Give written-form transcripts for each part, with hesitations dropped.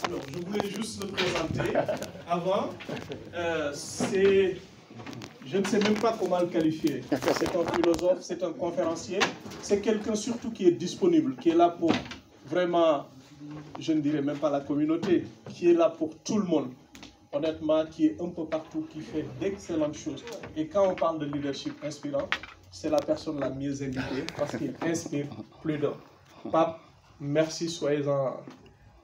Alors, je voulais juste le présenter. Avant, je ne sais même pas comment le qualifier. C'est un philosophe, c'est un conférencier, c'est quelqu'un surtout qui est disponible, qui est là pour vraiment, je ne dirais même pas la communauté, qui est là pour tout le monde. Honnêtement, qui est un peu partout, qui fait d'excellentes choses. Et quand on parle de leadership inspirant, c'est la personne la mieux invitée parce qu'il inspire plus d'un. Pape, merci, soyez-en.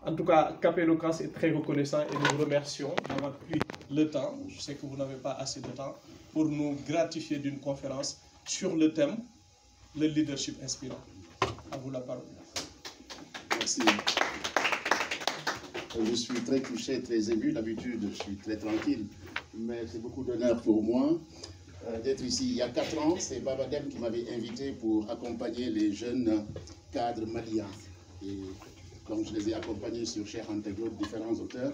En tout cas, Cap Eloquence est très reconnaissant et nous vous remercions d'avoir pris le temps, je sais que vous n'avez pas assez de temps, pour nous gratifier d'une conférence sur le thème, le leadership inspirant. À vous la parole. Merci. Je suis très touché, très ému. D'habitude, je suis très tranquille, mais c'est beaucoup d'honneur pour moi d'être ici. Il y a 4 ans, c'est Babadem qui m'avait invité pour accompagner les jeunes cadres maliens. Et donc, je les ai accompagnés sur Cheikh Anta Diop, différents auteurs.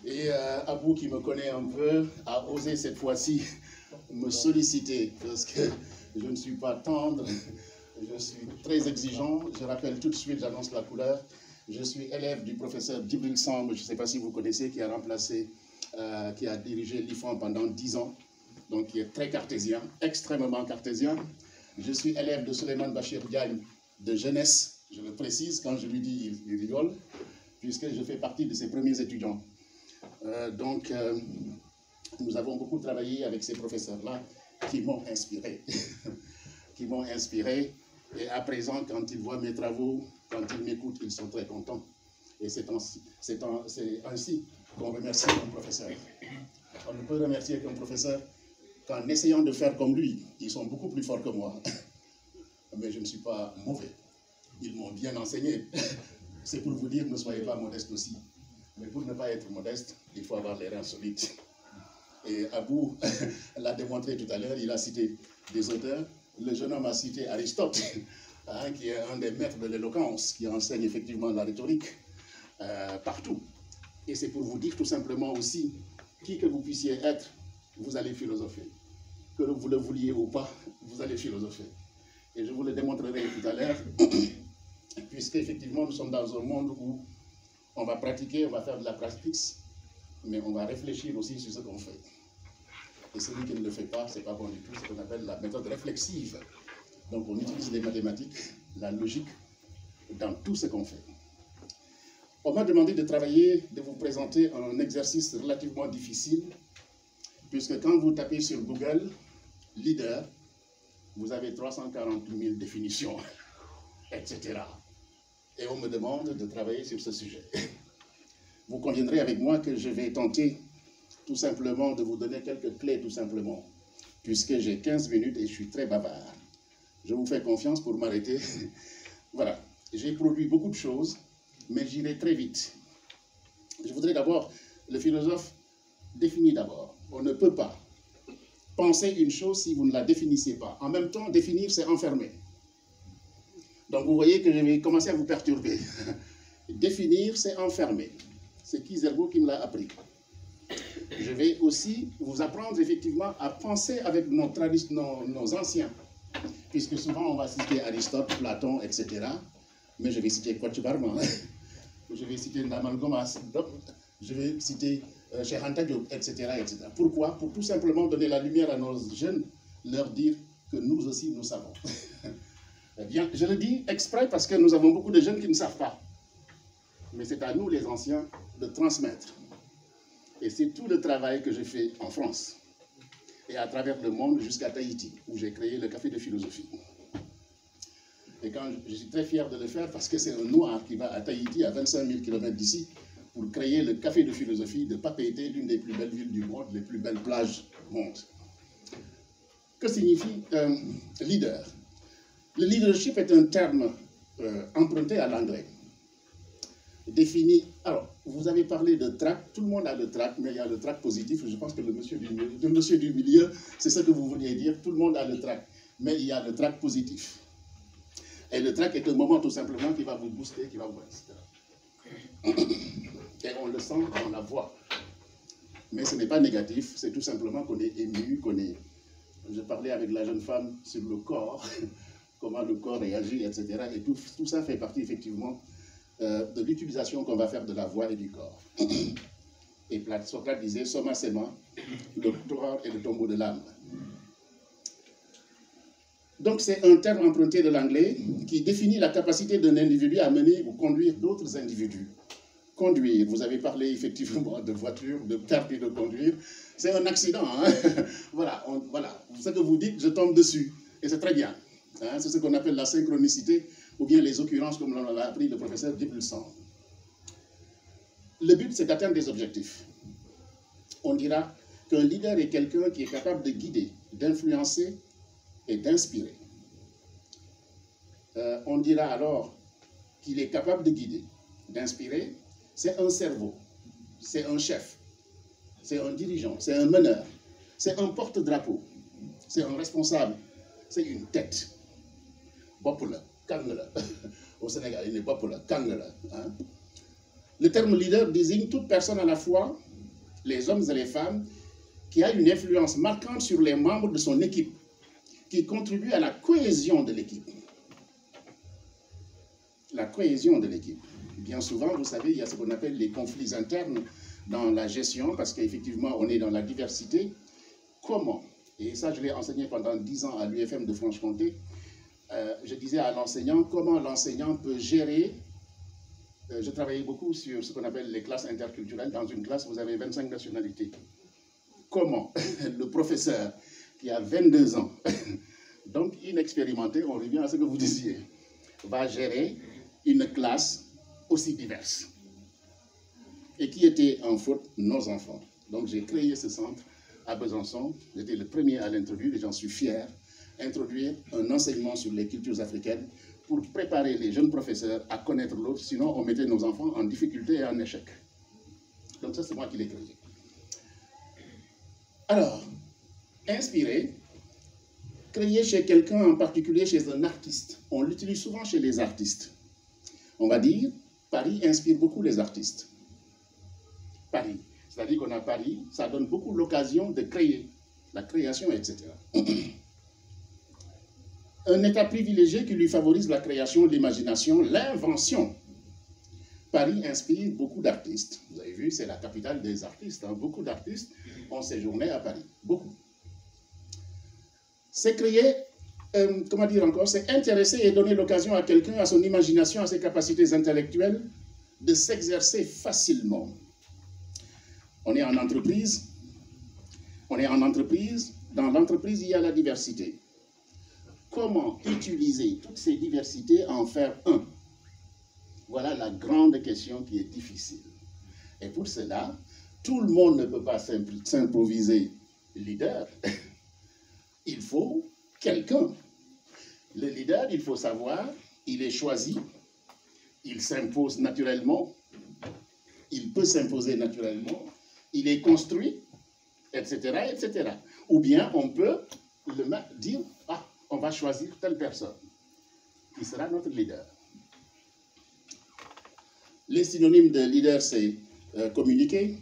Et Abou, qui me connaît un peu, a osé cette fois-ci me solliciter parce que je ne suis pas tendre, je suis très exigeant. Je rappelle tout de suite, j'annonce la couleur. Je suis élève du professeur Djibril Samb, je ne sais pas si vous connaissez, qui a remplacé, qui a dirigé l'IFAN pendant 10 ans, donc qui est très cartésien, extrêmement cartésien. Je suis élève de Souleymane Bachir Diagne de jeunesse, je le précise, quand je lui dis, il rigole, puisque je fais partie de ses premiers étudiants. Nous avons beaucoup travaillé avec ces professeurs-là qui m'ont inspiré, qui m'ont inspiré. Et à présent, quand ils voient mes travaux, quand ils m'écoutent, ils sont très contents. Et c'est ainsi qu'on remercie un professeur. On ne peut remercier qu'un professeur qu'en essayant de faire comme lui. Ils sont beaucoup plus forts que moi. Mais je ne suis pas mauvais. Ils m'ont bien enseigné. C'est pour vous dire, ne soyez pas modeste aussi. Mais pour ne pas être modeste, il faut avoir les reins solides. Et Abou l'a démontré tout à l'heure, il a cité des auteurs. Le jeune homme a cité Aristote, qui est un des maîtres de l'éloquence, qui enseigne effectivement la rhétorique partout. Et c'est pour vous dire tout simplement aussi, qui que vous puissiez être, vous allez philosopher. Que vous le vouliez ou pas, vous allez philosopher. Et je vous le démontrerai tout à l'heure, puisqu'effectivement nous sommes dans un monde où on va pratiquer, on va faire de la pratique, mais on va réfléchir aussi sur ce qu'on fait. Et celui qui ne le fait pas, ce n'est pas bon du tout, c'est ce qu'on appelle la méthode réflexive. Donc on utilise les mathématiques, la logique, dans tout ce qu'on fait. On m'a demandé de travailler, de vous présenter un exercice relativement difficile, puisque quand vous tapez sur Google, leader, vous avez 340 000 définitions, etc. Et on me demande de travailler sur ce sujet. Vous conviendrez avec moi que je vais tenter tout simplement de vous donner quelques clés, tout simplement, puisque j'ai 15 minutes et je suis très bavard. Je vous fais confiance pour m'arrêter. Voilà, j'ai produit beaucoup de choses, mais j'irai très vite. Je voudrais d'abord, le philosophe définit d'abord. On ne peut pas penser une chose si vous ne la définissez pas. En même temps, définir, c'est enfermer. Donc vous voyez que je vais commencer à vous perturber. Définir, c'est enfermer. C'est Kizerbo qui me l'a appris. Je vais aussi vous apprendre effectivement à penser avec nos anciens, puisque souvent on va citer Aristote, Platon, etc. Mais je vais citer Kochibarman, je vais citer Ndamal Gomas, je vais citer Cheikh Anta Diop, etc., etc. Pourquoi? Pour tout simplement donner la lumière à nos jeunes, leur dire que nous aussi nous savons. Eh bien, je le dis exprès parce que nous avons beaucoup de jeunes qui ne savent pas. Mais c'est à nous les anciens de transmettre. Et c'est tout le travail que j'ai fait en France et à travers le monde jusqu'à Tahiti, où j'ai créé le café de philosophie. Et quand je suis très fier de le faire parce que c'est un noir qui va à Tahiti, à 25 000 km d'ici, pour créer le café de philosophie de Papeete, l'une des plus belles villes du monde, les plus belles plages du monde. Que signifie leader? Le leadership est un terme emprunté à l'anglais. Défini. Alors, vous avez parlé de tract, tout le monde a le tract, mais il y a le tract positif. Je pense que le monsieur du milieu, c'est ce que vous vouliez dire. Tout le monde a le tract, mais il y a le tract positif. Et le tract est un moment tout simplement qui va vous booster, qui va vous... etc. Et on le sent dans la voix. Mais ce n'est pas négatif, c'est tout simplement qu'on est ému, qu'on est... Je parlais avec la jeune femme sur le corps, comment le corps réagit, etc. Et tout ça fait partie effectivement de l'utilisation qu'on va faire de la voix et du corps. Et Socrate disait, soma sema, le corps et le tombeau de l'âme. Donc c'est un terme emprunté de l'anglais qui définit la capacité d'un individu à mener ou conduire d'autres individus. Conduire, vous avez parlé effectivement de voiture, de permis de conduire, c'est un accident. Hein? Voilà, ce que vous dites, je tombe dessus, et c'est très bien. Hein? C'est ce qu'on appelle la synchronicité, ou bien les occurrences, comme l'on l'a appris le professeur Dipulsan. Le but, c'est d'atteindre des objectifs. On dira qu'un leader est quelqu'un qui est capable de guider, d'influencer et d'inspirer. On dira alors qu'il est capable de guider, d'inspirer. C'est un cerveau, c'est un chef, c'est un dirigeant, c'est un meneur, c'est un porte-drapeau, c'est un responsable, c'est une tête. Bopula, Kangala. Au Sénégal, il est Bopula, Kangala. Hein? Le terme leader désigne toute personne à la fois, les hommes et les femmes, qui a une influence marquante sur les membres de son équipe, qui contribue à la cohésion de l'équipe. La cohésion de l'équipe. Bien souvent, vous savez, il y a ce qu'on appelle les conflits internes dans la gestion, parce qu'effectivement, on est dans la diversité. Comment? Et ça, je l'ai enseigné pendant 10 ans à l'UFM de Franche-Comté. Je disais à l'enseignant comment l'enseignant peut gérer. Je travaillais beaucoup sur ce qu'on appelle les classes interculturelles. Dans une classe, vous avez 25 nationalités. Comment le professeur qui a 22 ans, donc inexpérimenté, on revient à ce que vous disiez, va gérer une classe aussi diverse. Et qui était en faute? Nos enfants. Donc j'ai créé ce centre à Besançon. J'étais le premier à l'introduire et j'en suis fier. Introduire un enseignement sur les cultures africaines pour préparer les jeunes professeurs à connaître l'autre, sinon on mettait nos enfants en difficulté et en échec. Donc ça, c'est moi qui l'ai créé. Alors, inspirer, créer chez quelqu'un, en particulier chez un artiste. On l'utilise souvent chez les artistes. On va dire, Paris inspire beaucoup les artistes. Paris, c'est-à-dire qu'on a Paris, ça donne beaucoup l'occasion de créer, la création, etc. Un état privilégié qui lui favorise la création, l'imagination, l'invention. Paris inspire beaucoup d'artistes. Vous avez vu, c'est la capitale des artistes. Hein. Beaucoup d'artistes ont séjourné à Paris. Beaucoup. C'est créer, comment dire encore, c'est intéresser et donner l'occasion à quelqu'un, à son imagination, à ses capacités intellectuelles, de s'exercer facilement. On est en entreprise. On est en entreprise. Dans l'entreprise, il y a la diversité. Comment utiliser toutes ces diversités en faire un? Voilà la grande question qui est difficile. Et pour cela, tout le monde ne peut pas s'improviser leader. Il faut quelqu'un. Le leader, il faut savoir, il est choisi, il s'impose naturellement, il peut s'imposer naturellement, il est construit, etc., etc. Ou bien on peut dire, ah, on va choisir telle personne qui sera notre leader. Les synonymes de leader, c'est communiquer,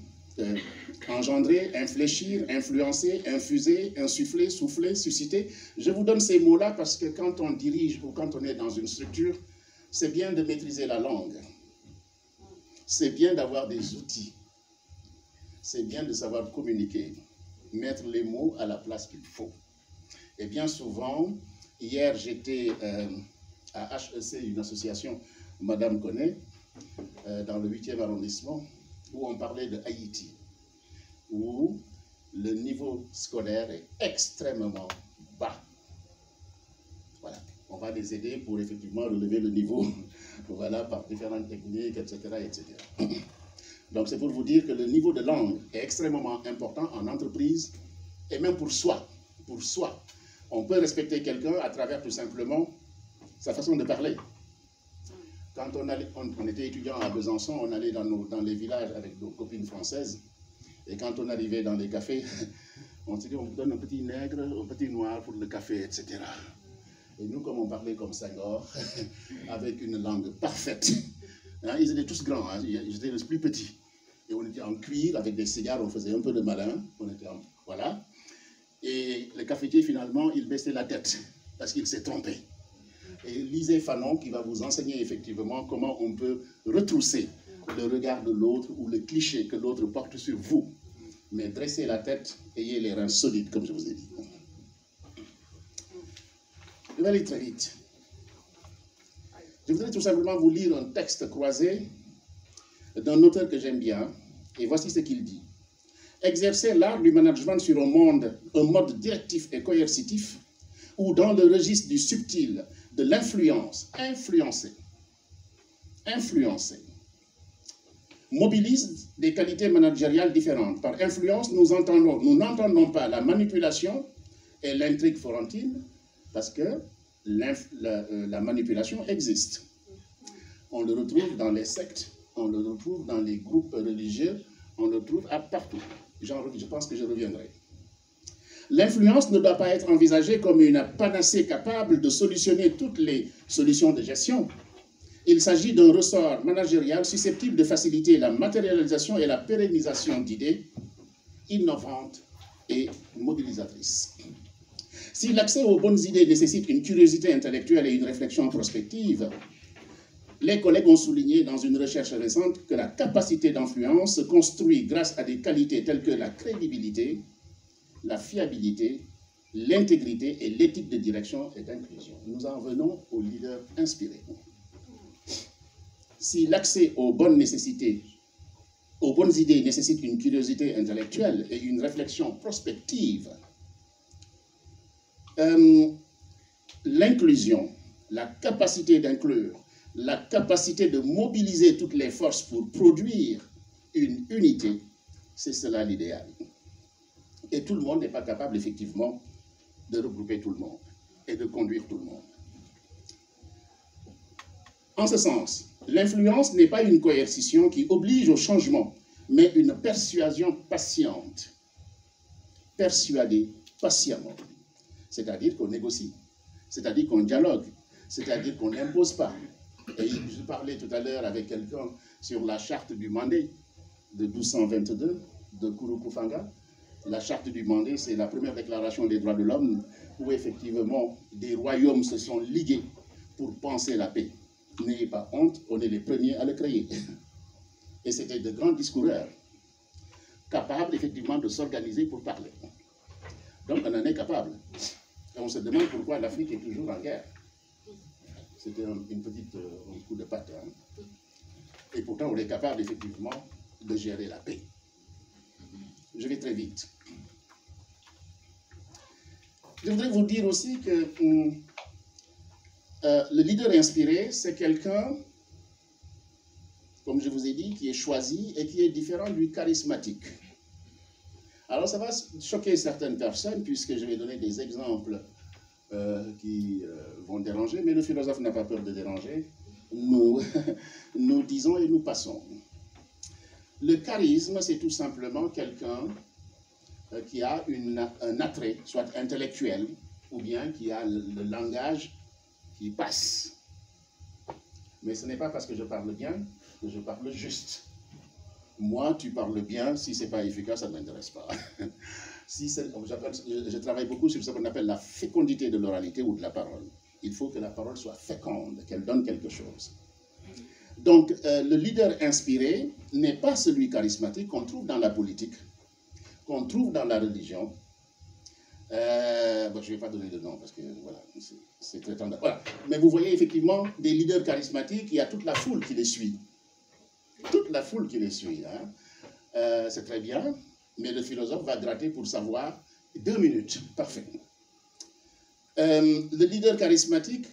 engendrer, infléchir, influencer, infuser, insuffler, souffler, susciter. Je vous donne ces mots-là parce que quand on dirige ou quand on est dans une structure, c'est bien de maîtriser la langue. C'est bien d'avoir des outils. C'est bien de savoir communiquer, mettre les mots à la place qu'il faut. Et bien souvent, hier j'étais à HEC, une association, Madame connaît, dans le 8e arrondissement, où on parlait de Haïti, où le niveau scolaire est extrêmement bas. Voilà, on va les aider pour effectivement relever le niveau, voilà, par différentes techniques, etc., etc. Donc c'est pour vous dire que le niveau de langue est extrêmement important en entreprise et même pour soi. Pour soi. On peut respecter quelqu'un à travers tout simplement sa façon de parler. Quand on était étudiant à Besançon, on allait dans les villages avec nos copines françaises. Et quand on arrivait dans les cafés, on se dit on vous donne un petit nègre, un petit noir pour le café, etc. Et nous, comme on parlait comme Senghor, avec une langue parfaite, hein, ils étaient tous grands, hein, j'étais le plus petit. Et on était en cuir avec des cigares, on faisait un peu de malin. Voilà. Et le cafetier, finalement, il baissait la tête parce qu'il s'est trompé. Et lisez Fanon qui va vous enseigner effectivement comment on peut retrousser le regard de l'autre ou le cliché que l'autre porte sur vous. Mais dressez la tête, ayez les reins solides, comme je vous ai dit. Je vais aller très vite. Je voudrais tout simplement vous lire un texte croisé d'un auteur que j'aime bien, et voici ce qu'il dit. Exercer l'art du management sur un mode directif et coercitif, ou dans le registre du subtil, de l'influence, influencer, mobilise des qualités managériales différentes. Par influence, nous n'entendons pas la manipulation et l'intrigue florentine, parce que la manipulation existe. On le retrouve dans les sectes, on le retrouve dans les groupes religieux, on le trouve partout. Je pense que je reviendrai. L'influence ne doit pas être envisagée comme une panacée capable de solutionner toutes les solutions de gestion. Il s'agit d'un ressort managérial susceptible de faciliter la matérialisation et la pérennisation d'idées innovantes et mobilisatrices. Si l'accès aux bonnes idées nécessite une curiosité intellectuelle et une réflexion prospective, les collègues ont souligné dans une recherche récente que la capacité d'influence se construit grâce à des qualités telles que la crédibilité, la fiabilité, l'intégrité et l'éthique de direction et d'inclusion. Nous en venons aux leaders inspirés. Si l'accès aux bonnes idées nécessite une curiosité intellectuelle et une réflexion prospective, l'inclusion, la capacité d'inclure, la capacité de mobiliser toutes les forces pour produire une unité, c'est cela l'idéal. Et tout le monde n'est pas capable, effectivement, de regrouper tout le monde et de conduire tout le monde. En ce sens, l'influence n'est pas une coercition qui oblige au changement, mais une persuasion patiente. Persuader patiemment. C'est-à-dire qu'on négocie, c'est-à-dire qu'on dialogue, c'est-à-dire qu'on n'impose pas. Et je parlais tout à l'heure avec quelqu'un sur la charte du Mandé de 1222 de Kouroukouffanga. La charte du Mandé, c'est la première déclaration des droits de l'homme où effectivement des royaumes se sont ligués pour penser la paix. N'ayez pas honte, on est les premiers à le créer. Et c'était de grands discoureurs, capables effectivement de s'organiser pour parler. Donc on en est capable. Et on se demande pourquoi l'Afrique est toujours en guerre. C'était un coup de patte. Hein. Et pourtant on est capable effectivement de gérer la paix. Je vais très vite. Je voudrais vous dire aussi que le leader inspiré, c'est quelqu'un, comme je vous ai dit, qui est choisi et qui est différent du charismatique. Alors ça va choquer certaines personnes, puisque je vais donner des exemples qui vont déranger, mais le philosophe n'a pas peur de déranger. Nous disons et nous passons. Le charisme, c'est tout simplement quelqu'un qui a un attrait, soit intellectuel, ou bien qui a le langage qui passe. Mais ce n'est pas parce que je parle bien que je parle juste. Moi, tu parles bien, si ce n'est pas efficace, ça ne m'intéresse pas. Je travaille beaucoup sur ce qu'on appelle la fécondité de l'oralité ou de la parole. Il faut que la parole soit féconde, qu'elle donne quelque chose. Donc, le leader inspiré n'est pas celui charismatique qu'on trouve dans la politique, qu'on trouve dans la religion. Je ne vais pas donner de nom parce que voilà, c'est très tendance. Voilà. Mais vous voyez effectivement des leaders charismatiques, il y a toute la foule qui les suit. Toute la foule qui les suit. Hein. C'est très bien, mais le philosophe va gratter pour savoir 2 minutes. Parfait. Le leader charismatique,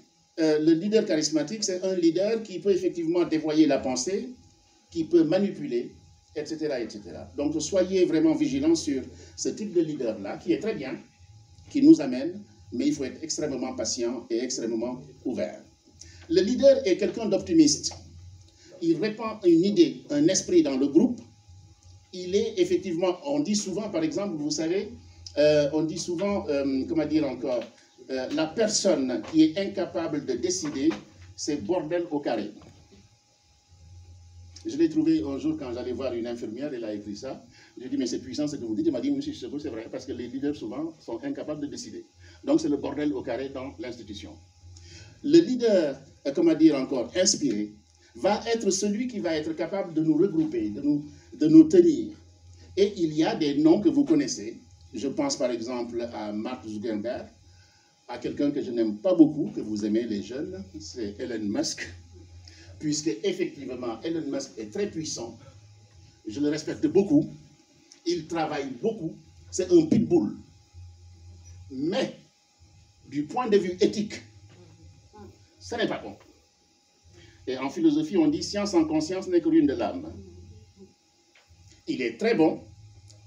c'est un leader qui peut effectivement dévoyer la pensée, qui peut manipuler, etc., etc. Donc, soyez vraiment vigilants sur ce type de leader-là, qui est très bien, qui nous amène, mais il faut être extrêmement patient et extrêmement ouvert. Le leader est quelqu'un d'optimiste. Il répand une idée, un esprit dans le groupe. Il est effectivement, on dit souvent, par exemple, vous savez, on dit souvent, comment dire encore, la personne qui est incapable de décider, c'est bordel au carré. Je l'ai trouvé un jour quand j'allais voir une infirmière, elle a écrit ça. J'ai dit, mais c'est puissant ce que vous dites. Elle m'a dit, monsieur, c'est vrai, parce que les leaders souvent sont incapables de décider. Donc c'est le bordel au carré dans l'institution. le leader, comment dire encore, inspiré, va être celui qui va être capable de nous regrouper, de nous tenir. Et il y a des noms que vous connaissez. Je pense par exemple à Mark Zuckerberg, à quelqu'un que je n'aime pas beaucoup, que vous aimez les jeunes, c'est Elon Musk, puisque effectivement Elon Musk est très puissant, je le respecte beaucoup, il travaille beaucoup, c'est un pitbull. Mais du point de vue éthique, ce n'est pas bon. Et en philosophie, on dit science sans conscience n'est que ruine de l'âme. Il est très bon,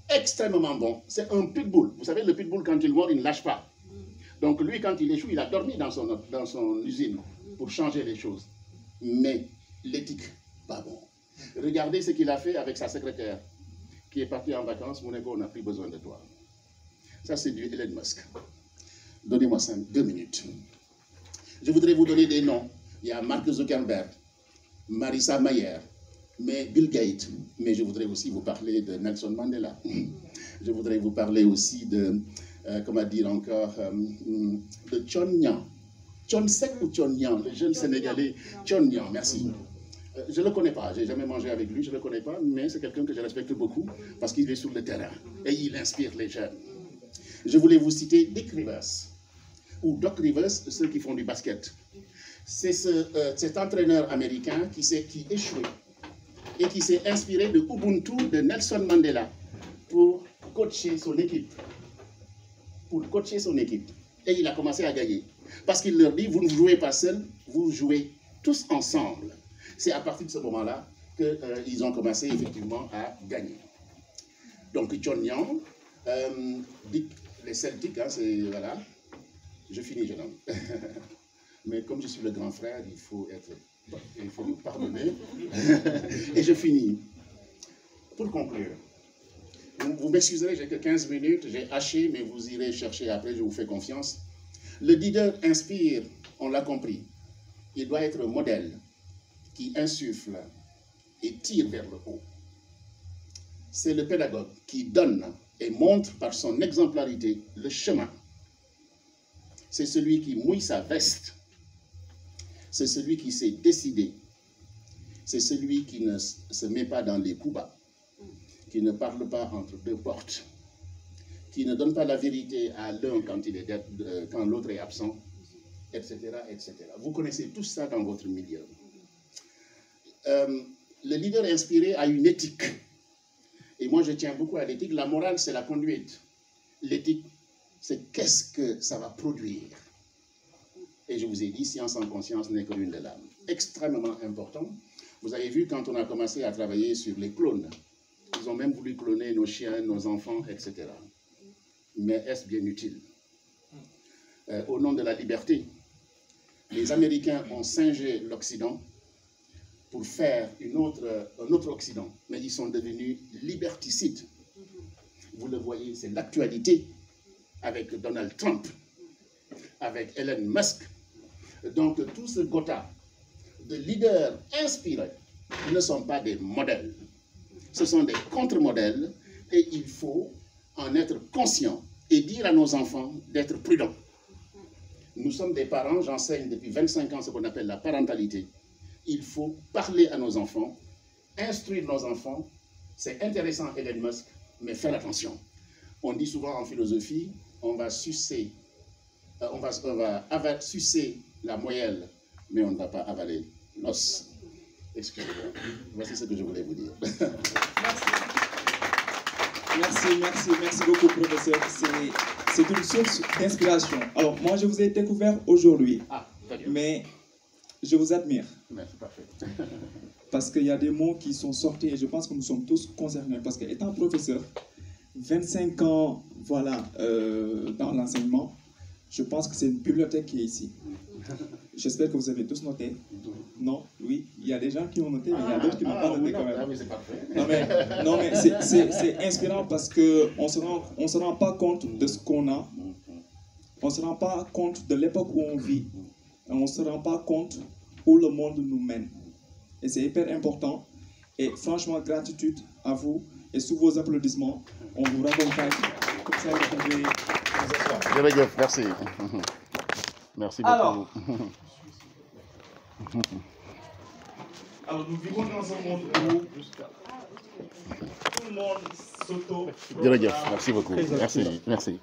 extrêmement bon. C'est un pitbull. Vous savez, le pitbull, quand il mord, il ne lâche pas. Donc lui, quand il échoue, il a dormi dans son usine pour changer les choses. Mais l'éthique, pas bon. Regardez ce qu'il a fait avec sa secrétaire, qui est partie en vacances. Mon égo, on n'a plus besoin de toi. Ça, c'est du Elon Musk. Donnez-moi 2 minutes. Je voudrais vous donner des noms. Il y a Mark Zuckerberg, Marissa Mayer, mais Bill Gates. Mais je voudrais aussi vous parler de Nelson Mandela. Je voudrais vous parler aussi de, comment dire encore, de Chon Nyan. Chon Sek ou Chon Nyan, le jeune Sénégalais. Chon Nyan, merci. Je ne le connais pas, je n'ai jamais mangé avec lui, je ne le connais pas, mais c'est quelqu'un que je respecte beaucoup parce qu'il est sur le terrain et il inspire les jeunes. Je voulais vous citer Dick Rivers, ou Doc Rivers, ceux qui font du basket. C'est cet entraîneur américain qui échoué et qui s'est inspiré de Ubuntu de Nelson Mandela pour coacher son équipe. Et il a commencé à gagner. Parce qu'il leur dit, vous ne jouez pas seuls, vous jouez tous ensemble. C'est à partir de ce moment-là qu'ils ont commencé effectivement à gagner. Donc, Chon Nyan, les Celtics, hein, c'est, voilà, je finis, jeune homme. Mais comme je suis le grand frère, il faut me pardonner. Et je finis. Pour conclure, vous m'excuserez, j'ai que 15 minutes, j'ai haché, mais vous irez chercher après, je vous fais confiance. Le leader inspire, on l'a compris. Il doit être un modèle qui insuffle et tire vers le haut. C'est le pédagogue qui donne et montre par son exemplarité le chemin. C'est celui qui mouille sa veste. C'est celui qui s'est décidé. C'est celui qui ne se met pas dans les coups bas, qui ne parle pas entre deux portes, qui ne donne pas la vérité à l'un quand l'autre est absent, etc., etc. Vous connaissez tout ça dans votre milieu. Le leader inspiré a une éthique. Et moi, je tiens beaucoup à l'éthique. La morale, c'est la conduite. L'éthique, c'est qu'est-ce que ça va produire. Et je vous ai dit, science en conscience n'est que l'une de l'âme. Extrêmement important. Vous avez vu quand on a commencé à travailler sur les clones. Ils ont même voulu cloner nos chiens, nos enfants, etc. Mais est-ce bien utile? Au nom de la liberté, les Américains ont singé l'Occident pour faire un autre Occident. Mais ils sont devenus liberticides. Vous le voyez, c'est l'actualité avec Donald Trump, avec Elon Musk. Donc, tout ce gotha de leaders inspirés ne sont pas des modèles. Ce sont des contre-modèles et il faut en être conscient et dire à nos enfants d'être prudents. Nous sommes des parents, j'enseigne depuis 25 ans ce qu'on appelle la parentalité. Il faut parler à nos enfants, instruire nos enfants. C'est intéressant, Elon Musk, mais faire attention. On dit souvent en philosophie, on va sucer la moelle, mais on ne va pas avaler l'os. Excusez-moi. Voici ce que je voulais vous dire. Merci beaucoup, professeur. C'est une source d'inspiration. Alors, moi, je vous ai découvert aujourd'hui, mais je vous admire. Merci, parfait. Parce qu'il y a des mots qui sont sortis et je pense que nous sommes tous concernés. Parce qu'étant professeur, 25 ans, voilà, dans l'enseignement, je pense que c'est une bibliothèque qui est ici. J'espère que vous avez tous noté. Non, oui, il y a des gens qui ont noté, mais il y a d'autres qui n'ont pas noté quand même. Mais c'est parfait. Non, mais c'est inspirant parce qu'on ne se rend pas compte de ce qu'on a. On ne se rend pas compte de l'époque où on vit. On ne se rend pas compte où le monde nous mène. Et c'est hyper important. Et franchement, gratitude à vous. Et sous vos applaudissements, on vous raccompagne. Comme ça, vous pouvez vous asseoir. Merci. Merci beaucoup. Alors, Alors nous vivons dans un monde où tout le monde s'auto. Merci beaucoup. Merci.